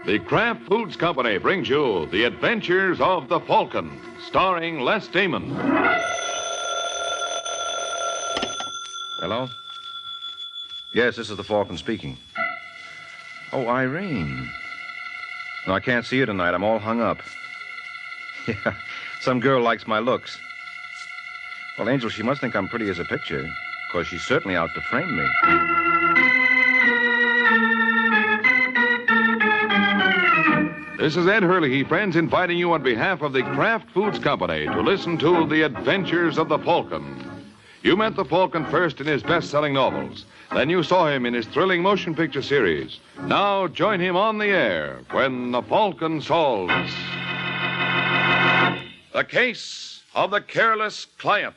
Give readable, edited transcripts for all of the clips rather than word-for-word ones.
The Kraft Foods Company brings you The Adventures of the Falcon, starring Les Damon. Hello? Yes, this is the Falcon speaking. Oh, Irene. No, I can't see you tonight. I'm all hung up. Yeah, some girl likes my looks. Well, Angel, she must think I'm pretty as a picture, because she's certainly out to frame me. This is Ed Hurley, friends, inviting you on behalf of the Kraft Foods Company to listen to The Adventures of the Falcon. You met the Falcon first in his best-selling novels. Then you saw him in his thrilling motion picture series. Now join him on the air when the Falcon solves the case of the careless client.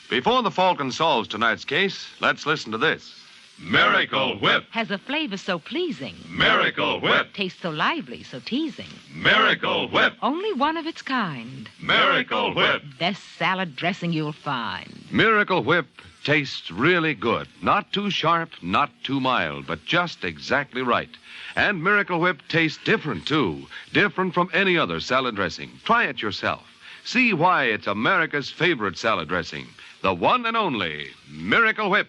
Before the Falcon solves tonight's case, let's listen to this. Miracle Whip. Has a flavor so pleasing. Miracle Whip. Tastes so lively, so teasing. Miracle Whip. Only one of its kind. Miracle Whip. Best salad dressing you'll find. Miracle Whip tastes really good. Not too sharp, not too mild, but just exactly right. And Miracle Whip tastes different, too. Different from any other salad dressing. Try it yourself. See why it's America's favorite salad dressing. The one and only Miracle Whip.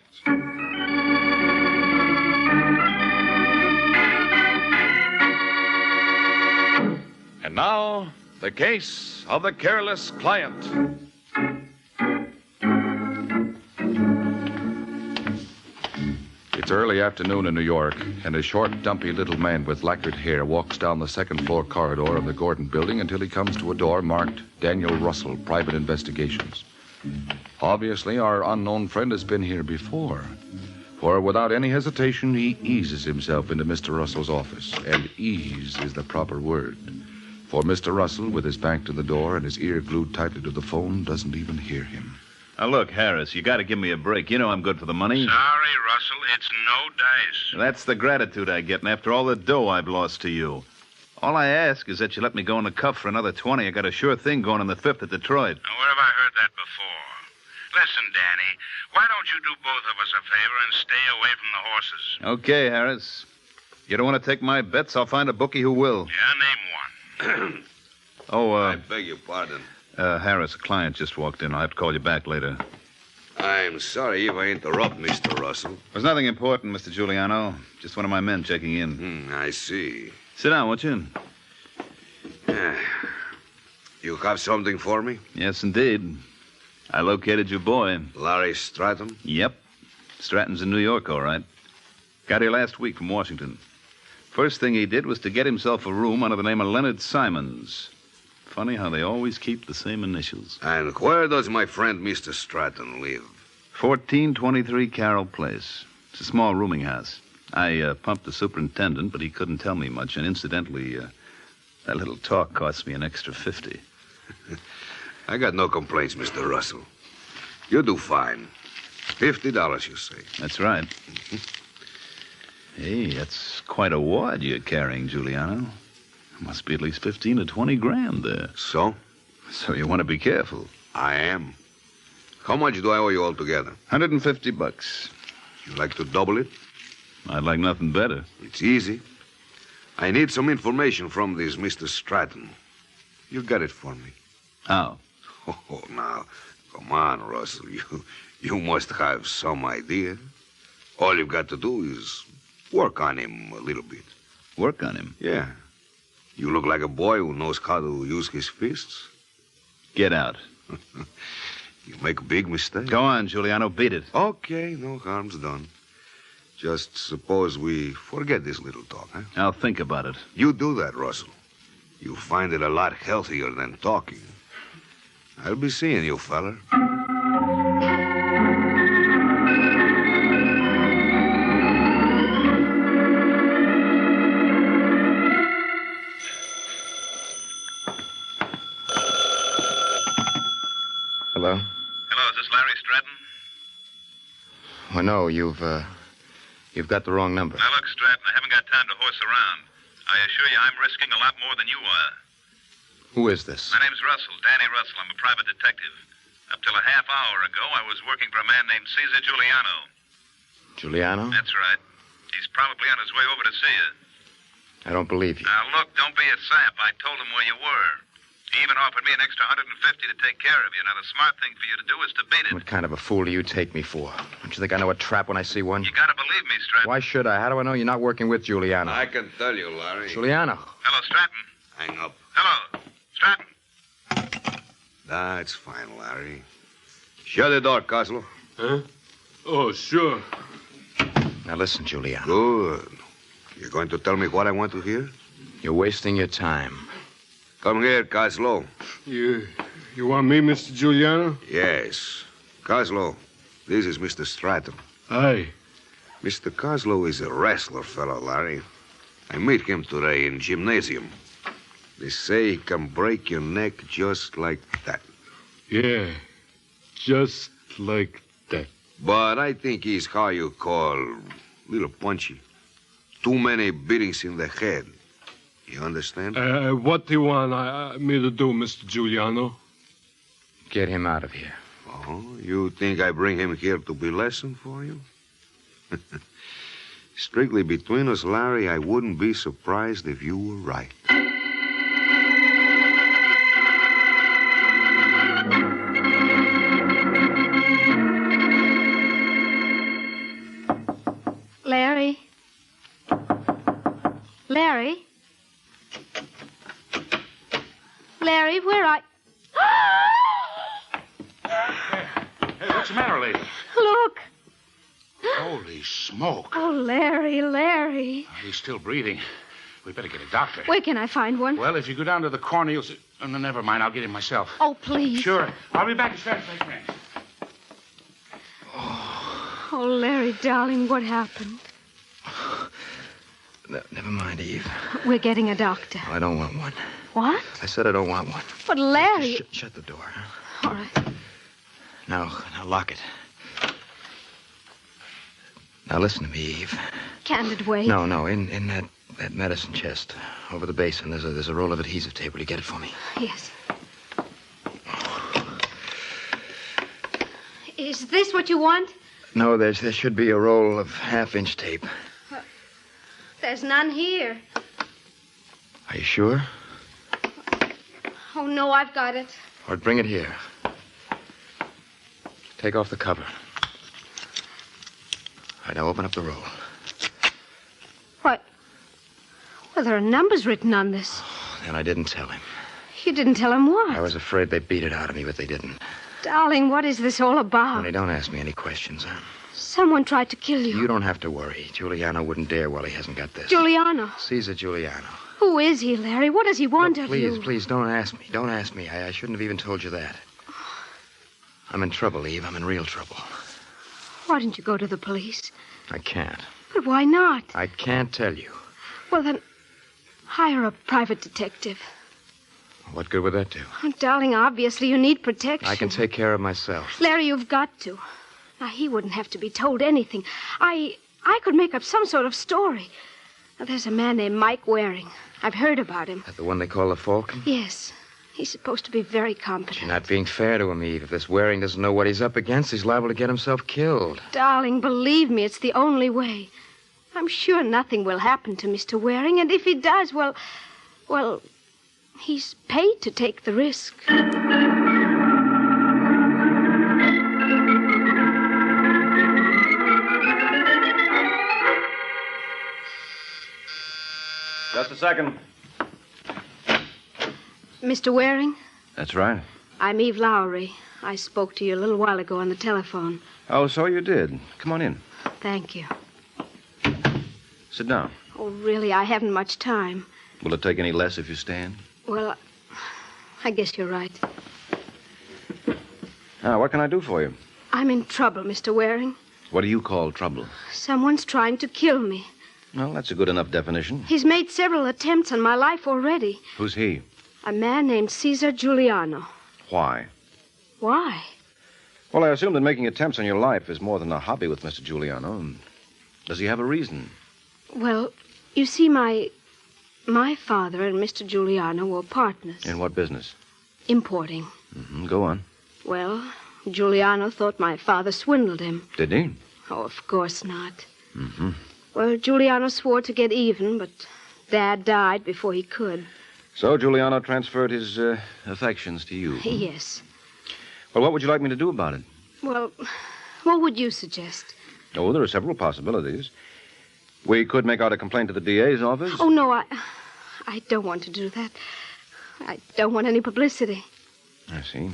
And now, the case of the careless client. It's early afternoon in New York, and a short, dumpy little man with lacquered hair walks down the second-floor corridor of the Gordon building until he comes to a door marked Daniel Russell, Private Investigations. Obviously, our unknown friend has been here before, for without any hesitation, he eases himself into Mr. Russell's office, and ease is the proper word. For Mr. Russell, with his back to the door and his ear glued tightly to the phone, doesn't even hear him. Now, look, Harris, you got to give me a break. You know I'm good for the money. Sorry, Russell, it's no dice. That's the gratitude I get, and after all the dough I've lost to you. All I ask is that you let me go in the cuff for another 20. I got a sure thing going on the 5th at Detroit. Now, where have I heard that before? Listen, Danny, why don't you do both of us a favor and stay away from the horses? Okay, Harris. You don't want to take my bets? I'll find a bookie who will. Yeah, name one. I beg your pardon. Harris, a client just walked in. I'll have to call you back later. I'm sorry if I interrupt, Mr. Russell. There's nothing important, Mr. Giuliano. Just one of my men checking in. I see. Sit down, won't you? You have something for me? Yes, indeed. I located your boy. Larry Stratton? Yep. Stratton's in New York, all right. Got here last week from Washington. First thing he did was to get himself a room under the name of Leonard Simons. Funny how they always keep the same initials. And where does my friend Mr. Stratton live? 1423 Carroll Place. It's a small rooming house. I pumped the superintendent, but he couldn't tell me much. And incidentally, that little talk cost me an extra 50. I got no complaints, Mr. Russell. You do fine. $50, you say. That's right. Hey, that's quite a wad you're carrying, Giuliano. Must be at least 15 to 20 grand there. So? So you want to be careful. I am. How much do I owe you altogether? $150. You like to double it? I'd like nothing better. It's easy. I need some information from this Mr. Stratton. You got it for me. How? Oh, now, come on, Russell. You must have some idea. All you've got to do is work on him a little bit. Work on him? Yeah. You look like a boy who knows how to use his fists. Get out. You make a big mistake. Go on, Giuliano. Beat it. Okay, no harm's done. Just suppose we forget this little talk, huh? I'll think about it. You do that, Russell. You'll find it a lot healthier than talking. I'll be seeing you, feller. Hello? Hello, is this Larry Stratton? Oh, no, you've got the wrong number. Now, look, Stratton, I haven't got time to horse around. I assure you I'm risking a lot more than you are. Who is this? My name's Russell, Danny Russell. I'm a private detective. Up till a half hour ago, I was working for a man named Caesar Giuliano. Giuliano? That's right. He's probably on his way over to see you. I don't believe you. Now, look, don't be a sap. I told him where you were. He even offered me an extra $150 to take care of you. Now, the smart thing for you to do is to beat it. What kind of a fool do you take me for? Don't you think I know a trap when I see one? You gotta believe me, Stratton. Why should I? How do I know you're not working with Giuliano? I can tell you, Larry. Giuliano. Hello, Stratton. Hang up. Hello, Stratton. That's fine, Larry. Shut the door, Coslow. Huh? Oh, sure. Now listen, Giuliano. Good. You're going to tell me what I want to hear? You're wasting your time. Come here, Coslow. You want me, Mr. Giuliano? Yes. Coslow, this is Mr. Stratton. Aye. Mr. Coslow is a wrestler fellow, Larry. I meet him today in gymnasium. They say he can break your neck just like that. Yeah, just like that. But I think he's how you call little punchy. Too many beatings in the head. You understand? What do you want me to do, Mr. Giuliano? Get him out of here. Oh, you think I bring him here to be lesson for you? Strictly between us, Larry, I wouldn't be surprised if you were right. Larry? Larry? Larry, where are... Hey, what's the matter, lady? Look! Holy smoke. Oh, Larry. He's still breathing. We better get a doctor. Where can I find one? Well, if you go down to the corner, you'll see... Oh, no, never mind. I'll get him myself. Oh, please. Sure. I'll be back as fast as I can. Oh, Larry, darling, what happened? Never mind, Eve. We're getting a doctor. I don't want one. What? I said I don't want one. But, Larry... Shut the door. Huh? All right. Now lock it. Now listen to me, Eve. Can't it wait? No. In that medicine chest over the basin, there's a roll of adhesive tape. Will you get it for me? Yes. Is this what you want? No, there should be a roll of half-inch tape. There's none here. Are you sure? Oh, no, I've got it. Or bring it here. Take off the cover. All right, now open up the roll. What? Well, there are numbers written on this. And I didn't tell him. You didn't tell him what? I was afraid they beat it out of me, but they didn't. Darling, what is this all about? Honey, don't ask me any questions, huh? Someone tried to kill you. You don't have to worry. Giuliano wouldn't dare while he hasn't got this. Giuliano. Caesar Giuliano. Who is he, Larry? What does he want of you? Please, don't ask me. Don't ask me. I shouldn't have even told you that. I'm in trouble, Eve. I'm in real trouble. Why didn't you go to the police? I can't. But why not? I can't tell you. Well, then, hire a private detective. What good would that do? Oh, darling, obviously you need protection. I can take care of myself. Larry, you've got to. Now, he wouldn't have to be told anything. I could make up some sort of story. Now, there's a man named Mike Waring. I've heard about him. That the one they call the Falcon? Yes. He's supposed to be very competent. You're not being fair to him, Eve. If this Waring doesn't know what he's up against, he's liable to get himself killed. Darling, believe me, it's the only way. I'm sure nothing will happen to Mr. Waring, and if he does, well, he's paid to take the risk. Just a second. Mr. Waring? That's right. I'm Eve Lowry. I spoke to you a little while ago on the telephone. Oh, so you did. Come on in. Thank you. Sit down. Oh, really, I haven't much time. Will it take any less if you stand? Well, I guess you're right. Now, what can I do for you? I'm in trouble, Mr. Waring. What do you call trouble? Someone's trying to kill me. Well, that's a good enough definition. He's made several attempts on my life already. Who's he? A man named Caesar Giuliano. Why? Why? Well, I assume that making attempts on your life is more than a hobby with Mr. Giuliano. Does he have a reason? Well, you see, my father and Mr. Giuliano were partners. In what business? Importing. Mm-hmm. Go on. Well, Giuliano thought my father swindled him. Did he? Oh, of course not. Mm-hmm. Well, Giuliano swore to get even, but Dad died before he could. So Giuliano transferred his affections to you. Yes. Well, what would you like me to do about it? Well, what would you suggest? Oh, there are several possibilities. We could make out a complaint to the DA's office. Oh, no, I don't want to do that. I don't want any publicity. I see.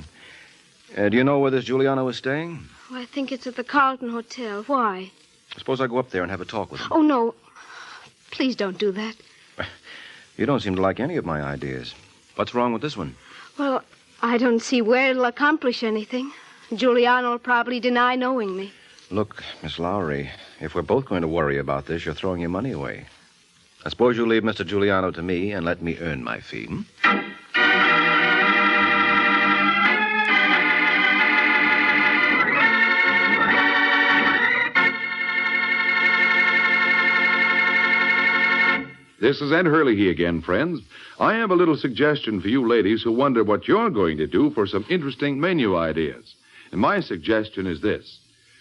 Do you know where this Giuliano is staying? Well, I think it's at the Carlton Hotel. Why? Suppose I go up there and have a talk with him. Oh, no. Please don't do that. You don't seem to like any of my ideas. What's wrong with this one? Well, I don't see where it'll accomplish anything. Giuliano will probably deny knowing me. Look, Miss Lowry, if we're both going to worry about this, you're throwing your money away. I suppose you leave Mr. Giuliano to me and let me earn my fee. This is Ed Hurley again, friends. I have a little suggestion for you ladies who wonder what you're going to do for some interesting menu ideas. And my suggestion is this.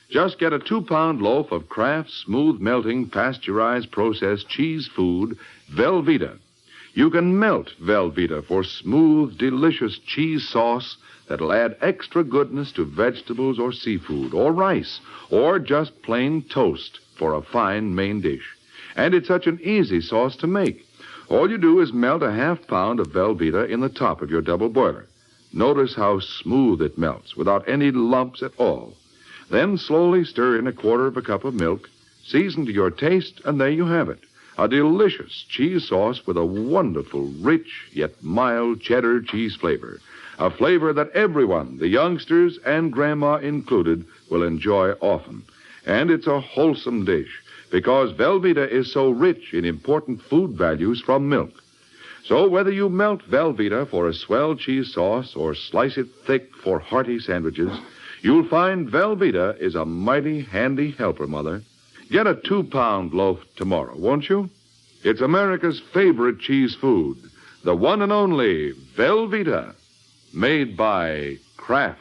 Just get a 2-pound loaf of Kraft smooth melting pasteurized processed cheese food, Velveeta. You can melt Velveeta for smooth, delicious cheese sauce that'll add extra goodness to vegetables or seafood or rice or just plain toast for a fine main dish. And it's such an easy sauce to make. All you do is melt a 1/2 pound of Velveeta in the top of your double boiler. Notice how smooth it melts without any lumps at all. Then slowly stir in 1/4 cup of milk, season to your taste, and there you have it. A delicious cheese sauce with a wonderful, rich, yet mild cheddar cheese flavor. A flavor that everyone, the youngsters and Grandma included, will enjoy often. And it's a wholesome dish, because Velveeta is so rich in important food values from milk. So whether you melt Velveeta for a swell cheese sauce or slice it thick for hearty sandwiches, you'll find Velveeta is a mighty handy helper, Mother. Get a 2-pound loaf tomorrow, won't you? It's America's favorite cheese food, the one and only Velveeta, made by Kraft.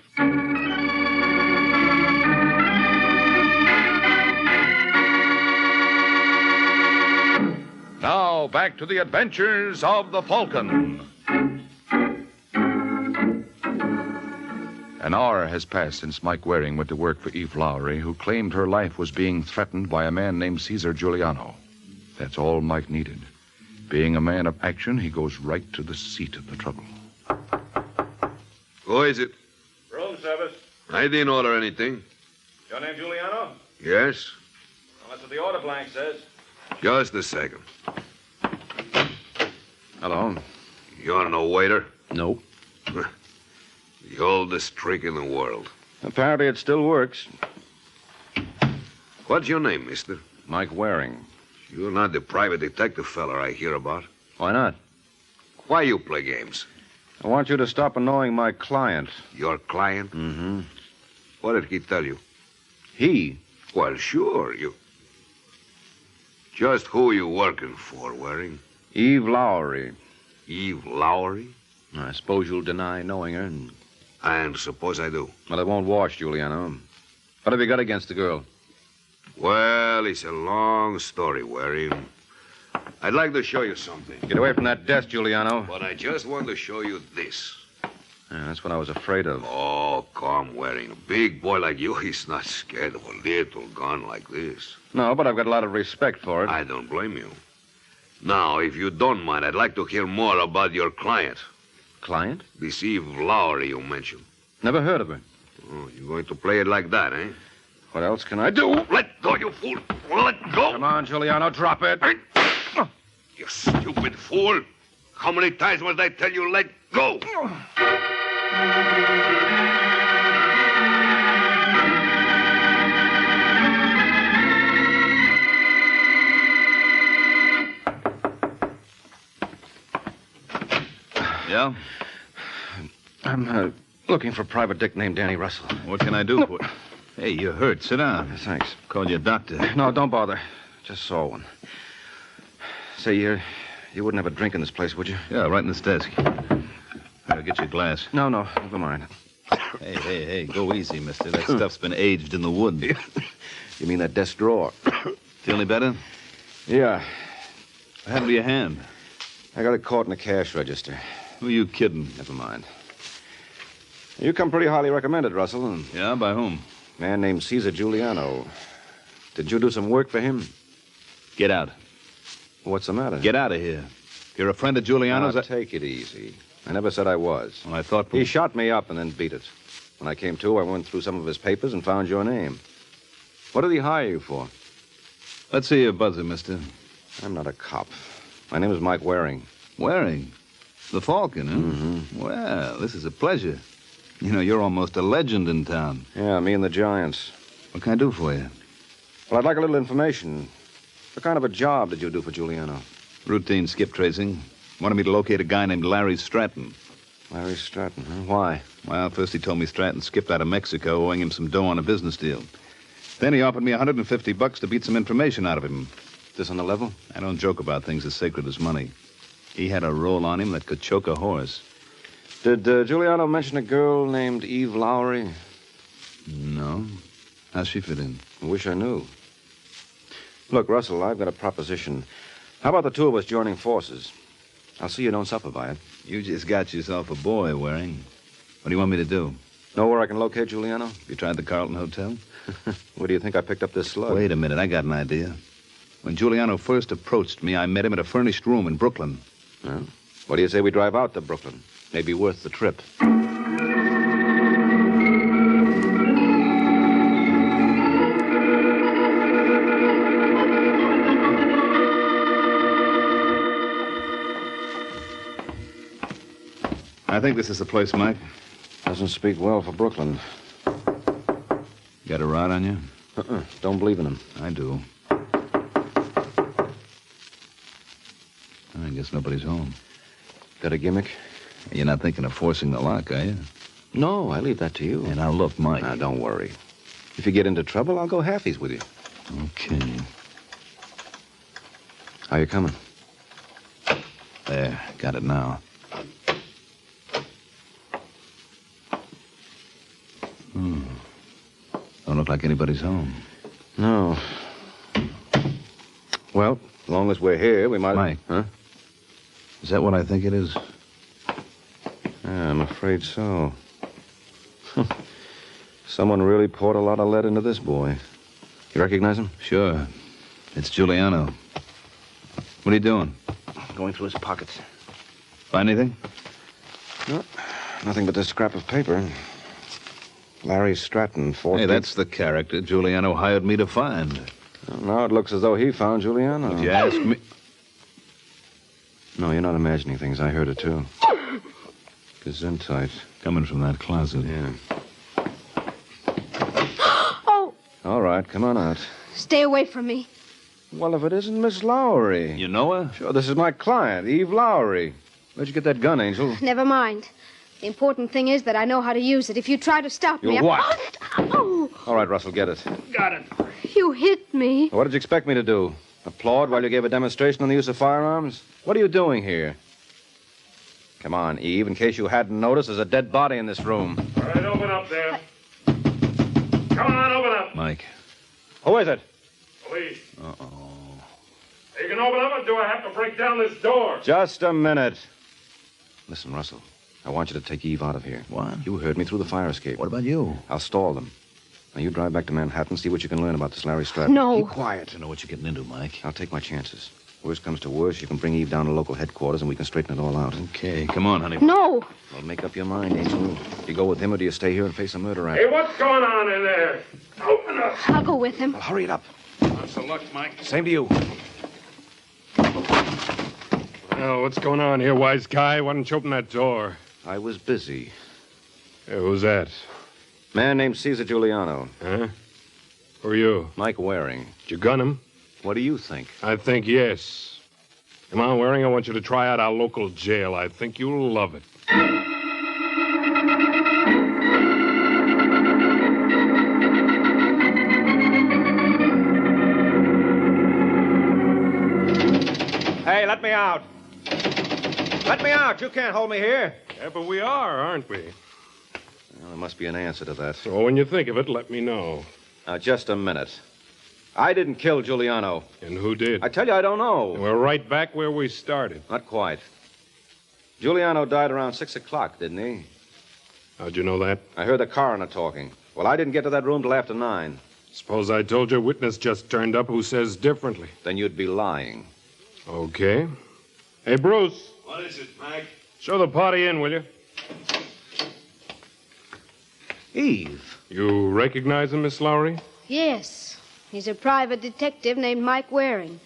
Now, back to the adventures of the Falcon. An hour has passed since Mike Waring went to work for Eve Lowry, who claimed her life was being threatened by a man named Cesar Giuliano. That's all Mike needed. Being a man of action, he goes right to the seat of the trouble. Who is it? Room service. I didn't order anything. Your name Giuliano? Yes? Well, that's what the order blank says. Just a second. Hello. You're no waiter? Nope. The oldest trick in the world. Apparently it still works. What's your name, mister? Mike Waring. You're not the private detective feller I hear about. Why not? Why you play games? I want you to stop annoying my client. Your client? Mm-hmm. What did he tell you? He? Well, sure, you... Just who you working for, Waring? Eve Lowry. Eve Lowry? I suppose you'll deny knowing her. And suppose I do. Well, it won't wash, Giuliano. What have you got against the girl? Well, it's a long story, Waring. I'd like to show you something. Get away from that desk, Giuliano. But I just want to show you this. Yeah, that's what I was afraid of. Oh, come, Waring. A big boy like you, he's not scared of a little gun like this. No, but I've got a lot of respect for it. I don't blame you. Now, if you don't mind, I'd like to hear more about your client. Client? This Eve Lowry you mentioned. Never heard of her. Oh, you're going to play it like that, eh? What else can I do? Let go, you fool. Let go. Come on, Giuliano, drop it. You stupid fool. How many times must I tell you let go? Yeah? I'm looking for a private dick named Danny Russell. What can I do for you? Hey, you're hurt. Sit down. Thanks. Call you a doctor. No, don't bother. Just saw one. Say, you wouldn't have a drink in this place, would you? Yeah, right in this desk. I'll get you a glass. No, never mind. Hey, go easy, mister. That stuff's been aged in the wood. You mean that desk drawer? Feel any better? Yeah. What happened to your hand? I got it caught in the cash register. Who are you kidding? Never mind. You come pretty highly recommended, Russell. And Yeah, by whom? a man named Caesar Giuliano. Did you do some work for him? Get out. What's the matter? Get out of here. You're a friend of Giuliano's? Now, take it easy. I never said I was. Well, I thought... He shot me up and then beat it. When I came to, I went through some of his papers and found your name. What did he hire you for? Let's see your buzzer, mister. I'm not a cop. My name is Mike Waring. Waring? The Falcon, huh? Mm-hmm. Well, this is a pleasure. You know, you're almost a legend in town. Yeah, me and the Giants. What can I do for you? Well, I'd like a little information. What kind of a job did you do for Giuliano? Routine skip tracing. Wanted me to locate a guy named Larry Stratton. Larry Stratton, huh? Why? Well, first he told me Stratton skipped out of Mexico owing him some dough on a business deal. Then he offered me $150 to beat some information out of him. This on the level? I don't joke about things as sacred as money. He had a roll on him that could choke a horse. Did Giuliano mention a girl named Eve Lowry? No. How's she fit in? I wish I knew. Look, Russell, I've got a proposition. How about the two of us joining forces? I'll see you don't suffer by it. You just got yourself a boy, Waring. What do you want me to do? Know where I can locate Giuliano? You tried the Carlton Hotel? Where do you think I picked up this slug? Wait a minute, I got an idea. When Giuliano first approached me, I met him at a furnished room in Brooklyn. Well, what do you say we drive out to Brooklyn? Maybe worth the trip. I think this is the place, Mike. Doesn't speak well for Brooklyn. Got a rod on you? Don't believe in him. I do. I guess nobody's home. Got a gimmick? You're not thinking of forcing the lock, are you? No, I leave that to you. And now look, Mike. Now, don't worry. If you get into trouble, I'll go halfies with you. Okay. How you coming? There, got it now. Don't look like anybody's home. No. Well, as long as we're here, we might... Mike. Huh? Is that what I think it is? Yeah, I'm afraid so. Someone really poured a lot of lead into this boy. You recognize him? Sure. It's Giuliano. What are you doing? Going through his pockets. Find anything? No, nothing but this scrap of paper. Larry Stratton, 14... Hey, that's the character Giuliano hired me to find. Well, now it looks as though he found Giuliano. If you ask me... No, you're not imagining things. I heard it, too. Gesundheit. Coming from that closet. Yeah. Oh, All right, come on out. stay away from me. Well, if it isn't Miss Lowry. You know her? Sure, this is my client, Eve Lowry. Where'd you get that gun, Angel? Never mind. The important thing is that I know how to use it. If you try to stop me... You'll what? Oh, All right, Russell, get it. Got it. you hit me. What did you expect me to do? Applaud while you gave a demonstration on the use of firearms? What are you doing here? Come on, Eve. In case you hadn't noticed, there's a dead body in this room. All right, open up there. Come on, open up. Mike. Who is it? Police. Uh-oh. You can open up, or do I have to break down this door? Just a minute. Listen, Russell. I want you to take Eve out of here. What? You heard me through the fire escape. What about you? I'll stall them. Now, you drive back to Manhattan, see what you can learn about this Larry Stratton. No. Keep quiet. You know what you're getting into, Mike. I'll take my chances. Worst comes to worst, you can bring Eve down to local headquarters and we can straighten it all out. Okay, come on, honey. No. Well, make up your mind, Angel. Do you go with him or do you stay here and face a murder act? Hey, what's going on in there? Open up. I'll go with him. Well, hurry it up. Lots of luck, Mike. Same to you. Well, what's going on here, wise guy? Why don't you open that door? I was busy. Hey, who's that? Man named Caesar Giuliano. Huh? Who are you? Mike Waring. Did you gun him? What do you think? I think yes. Come on, Waring, I want you to try out our local jail. I think you'll love it. Hey, let me out. Let me out. You can't hold me here. Yeah, but we are, aren't we? Well, there must be an answer to that. So when you think of it, let me know. Now, just a minute. I didn't kill Giuliano. And who did? I tell you, I don't know. We're right back where we started. Not quite. Giuliano died around 6 o'clock, didn't he? How'd you know that? I heard the coroner talking. Well, I didn't get to that room till after 9. Suppose I told you a witness just turned up who says differently. Then you'd be lying. Okay. Hey, Bruce. What is it, Mike? Show the party in, will you? Eve. You recognize him, Miss Lowry? Yes. He's a private detective named Mike Waring.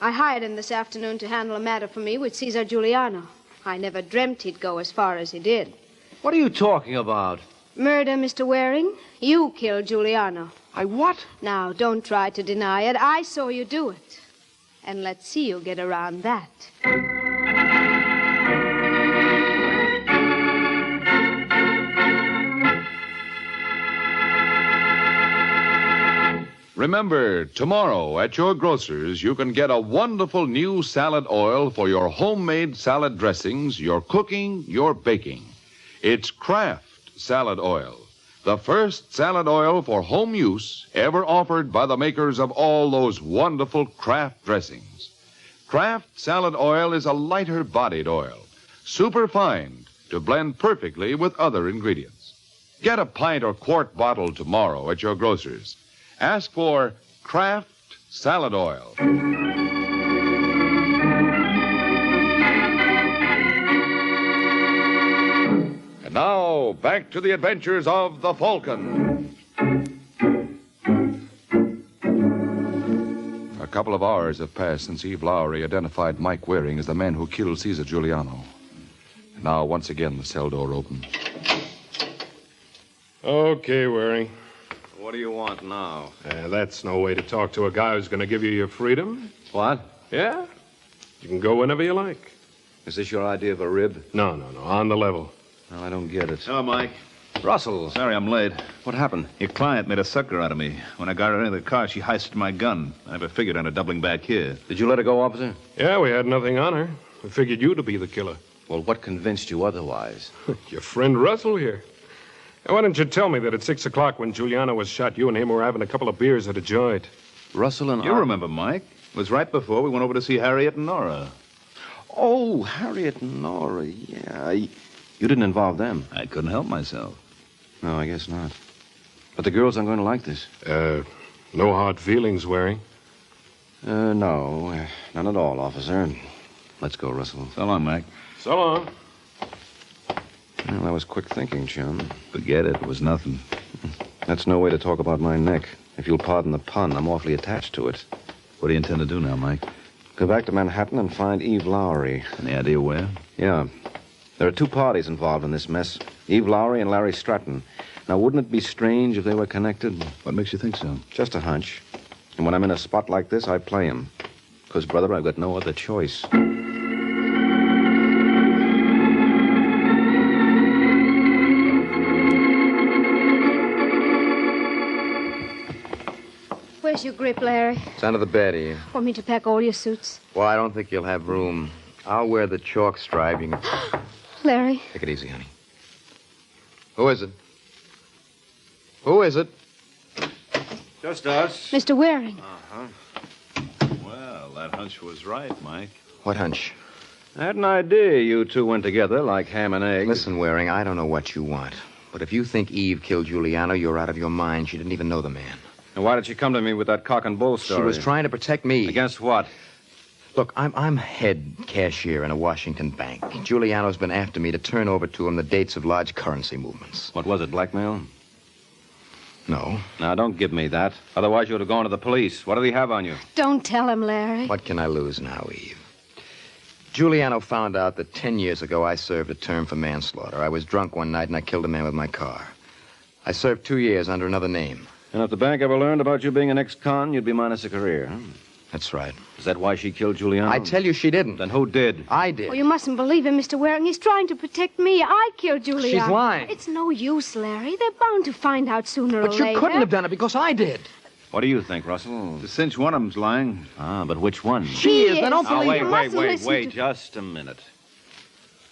I hired him this afternoon to handle a matter for me with Cesar Giuliano. I never dreamt he'd go as far as he did. What are you talking about? Murder, Mr. Waring. You killed Giuliano. I what? Now, don't try to deny it. I saw you do it. And let's see you get around that. Remember, tomorrow at your grocer's, you can get a wonderful new salad oil for your homemade salad dressings, your cooking, your baking. It's Kraft Salad Oil, the first salad oil for home use ever offered by the makers of all those wonderful Kraft dressings. Kraft Salad Oil is a lighter-bodied oil, superfine to blend perfectly with other ingredients. Get a pint or quart bottle tomorrow at your grocer's. Ask for Kraft Salad Oil. And now, back to the adventures of the Falcon. A couple of hours have passed since Eve Lowry identified Mike Waring as the man who killed Cesar Giuliano. Now, once again, the cell door opened. Okay, Waring. What do you want now? That's no way to talk to a guy who's going to give you your freedom. What? Yeah? You can go whenever you like. Is this your idea of a rib? No. On the level. No, I don't get it. Hello, Mike. Russell. Sorry I'm late. What happened? Your client made a sucker out of me. When I got her into the car, she heisted my gun. I never figured on her doubling back here. Did you let her go, officer? Yeah, we had nothing on her. We figured you to be the killer. Well, what convinced you otherwise? Your friend Russell here. Now, why didn't you tell me that at 6 o'clock when Giuliano was shot, you and him were having a couple of beers at a joint? Russell and You remember, Mike. It was right before we went over to see Harriet and Nora. Oh, Harriet and Nora, yeah. You didn't involve them. I couldn't help myself. No, I guess not. But the girls aren't going to like this. No hard feelings, Waring. No. None at all, officer. Let's go, Russell. So long, Mike. So long. Well, that was quick thinking, chum. Forget it. It was nothing. That's no way to talk about my neck. If you'll pardon the pun, I'm awfully attached to it. What do you intend to do now, Mike? Go back to Manhattan and find Eve Lowry. Any idea where? Yeah. There are 2 parties involved in this mess. Eve Lowry and Larry Stratton. Now, wouldn't it be strange if they were connected? What makes you think so? Just a hunch. And when I'm in a spot like this, I play him. Because, brother, I've got no other choice. Where's your grip, Larry? It's under the bed, Eve. Want me to pack all your suits? Well, I don't think you'll have room. I'll wear the chalk stripe. You can... Larry? Take it easy, honey. Who is it? Who is it? Just us. Mr. Waring. Well, that hunch was right, Mike. What hunch? I had an idea you 2 went together like ham and eggs. Listen, Waring, I don't know what you want. But if you think Eve killed Giuliano, you're out of your mind. She didn't even know the man. And why did she come to me with that cock and bull story? She was trying to protect me. Against what? Look, I'm head cashier in a Washington bank. Giuliano's been after me to turn over to him the dates of large currency movements. What was it, blackmail? No. Now, don't give me that. Otherwise, you would have gone to the police. What did he have on you? Don't tell him, Larry. What can I lose now, Eve? Giuliano found out that 10 years ago I served a term for manslaughter. I was drunk one night and I killed a man with my car. I served 2 years under another name. And if the bank ever learned about you being an ex-con, you'd be minus a career, huh? That's right. Is that why she killed Giuliano? I tell you she didn't. Then who did? I did. Oh, you mustn't believe him, Mr. Waring. He's trying to protect me. I killed Giuliano. She's lying. It's no use, Larry. They're bound to find out sooner or But you later. couldn't have done it because I did. What do you think, Russell? To cinch one of them's lying. Ah, but which one? She is. I don't Oh, believe wait, her. wait. Just a minute.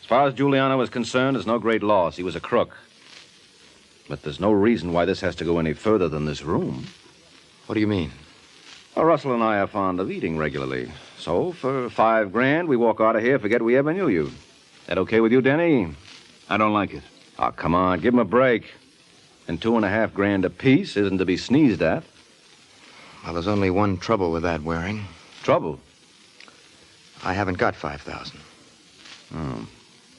As far as Giuliano was concerned, it's no great loss. He was a crook. But there's no reason why this has to go any further than this room. What do you mean? Well, Russell and I are fond of eating regularly. So, for $5,000, we walk out of here, forget we ever knew you. That okay with you, Denny? I don't like it. Oh, come on, give him a break. And $2,500 apiece isn't to be sneezed at. Well, there's only one trouble with that, Waring. Trouble? I haven't got 5,000. Oh.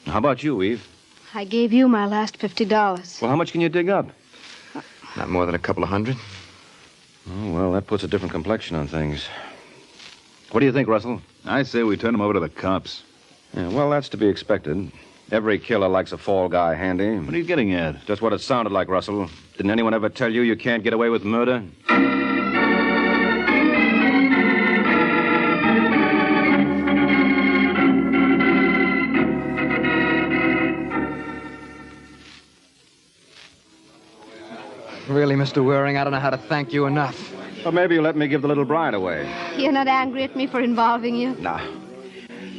How about you, Eve? I gave you my last $50. Well, how much can you dig up? Not more than a couple of hundred. Oh, well, that puts a different complexion on things. What do you think, Russell? I say we turn him over to the cops. Yeah, well, that's to be expected. Every killer likes a fall guy handy. What are you getting at? Just what it sounded like, Russell. Didn't anyone ever tell you can't get away with murder? Really, Mr. Waring, I don't know how to thank you enough. Well, maybe you'll let me give the little bride away. You're not angry at me for involving you? Nah.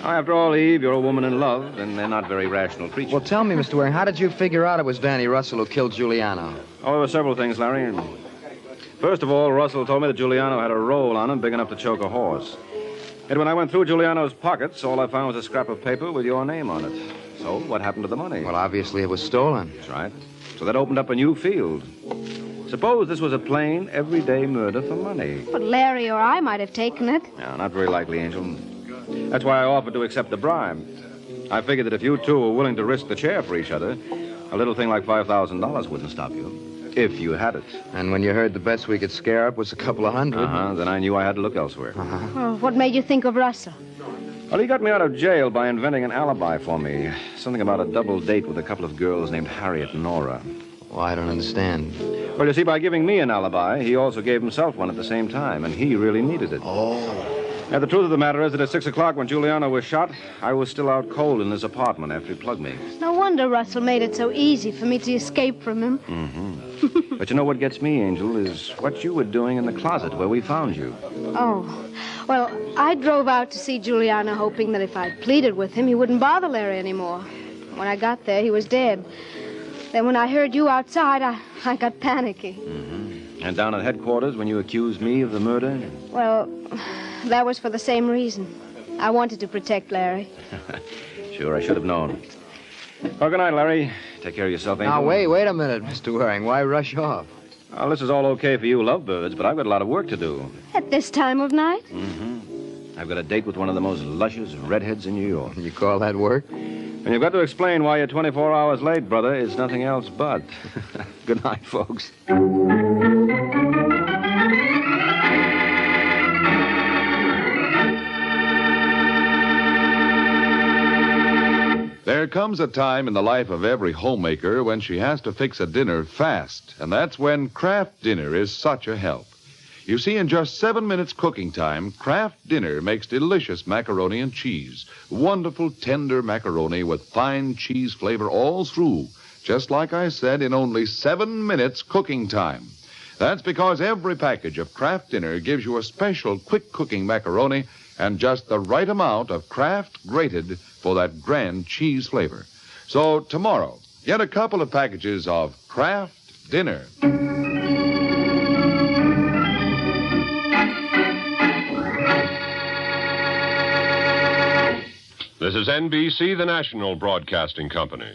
After all, Eve, you're a woman in love, and they're not very rational creatures. Well, tell me, Mr. Waring, how did you figure out it was Vanny Russell who killed Giuliano? Oh, there were several things, Larry. First of all, Russell told me that Giuliano had a roll on him big enough to choke a horse. And when I went through Giuliano's pockets, all I found was a scrap of paper with your name on it. So, what happened to the money? Well, obviously it was stolen. That's right. So that opened up a new field. Suppose this was a plain, everyday murder for money. But Larry or I might have taken it. No, not very likely, Angel. That's why I offered to accept the bribe. I figured that if you two were willing to risk the chair for each other, a little thing like $5,000 wouldn't stop you. If you had it. And when you heard the best we could scare up was a couple of hundred. Then I knew I had to look elsewhere. Well, what made you think of Russell? Well, he got me out of jail by inventing an alibi for me. Something about a double date with a couple of girls named Harriet and Nora. Well, I don't understand. Well, you see, by giving me an alibi, he also gave himself one at the same time, and he really needed it. Oh. Now, the truth of the matter is that at 6 o'clock when Giuliano was shot, I was still out cold in his apartment after he plugged me. No wonder Russell made it so easy for me to escape from him. Mm-hmm. But you know what gets me, Angel, is what you were doing in the closet where we found you. Oh. Well, I drove out to see Giuliano, hoping that if I pleaded with him, he wouldn't bother Larry anymore. When I got there, he was dead. Then when I heard you outside, I got panicky. Mm-hmm. And down at headquarters, when you accused me of the murder? Well, that was for the same reason. I wanted to protect Larry. Sure, I should have known. Well, good night, Larry. Take care of yourself, Angel. Now, wait a minute, Mr. Waring. Why rush off? Well, this is all okay for you lovebirds, but I've got a lot of work to do. At this time of night? Mm-hmm. I've got a date with one of the most luscious redheads in New York. You call that work? And you've got to explain why you're 24 hours late, brother. It's nothing else but. Good night, folks. There comes a time in the life of every homemaker when she has to fix a dinner fast, and that's when Kraft Dinner is such a help. You see, in just 7 minutes cooking time, Kraft Dinner makes delicious macaroni and cheese. Wonderful, tender macaroni with fine cheese flavor all through, just like I said, in only 7 minutes cooking time. That's because every package of Kraft Dinner gives you a special quick cooking macaroni and just the right amount of Kraft grated for that grand cheese flavor. So tomorrow, get a couple of packages of Kraft Dinner. This is NBC, the national broadcasting company.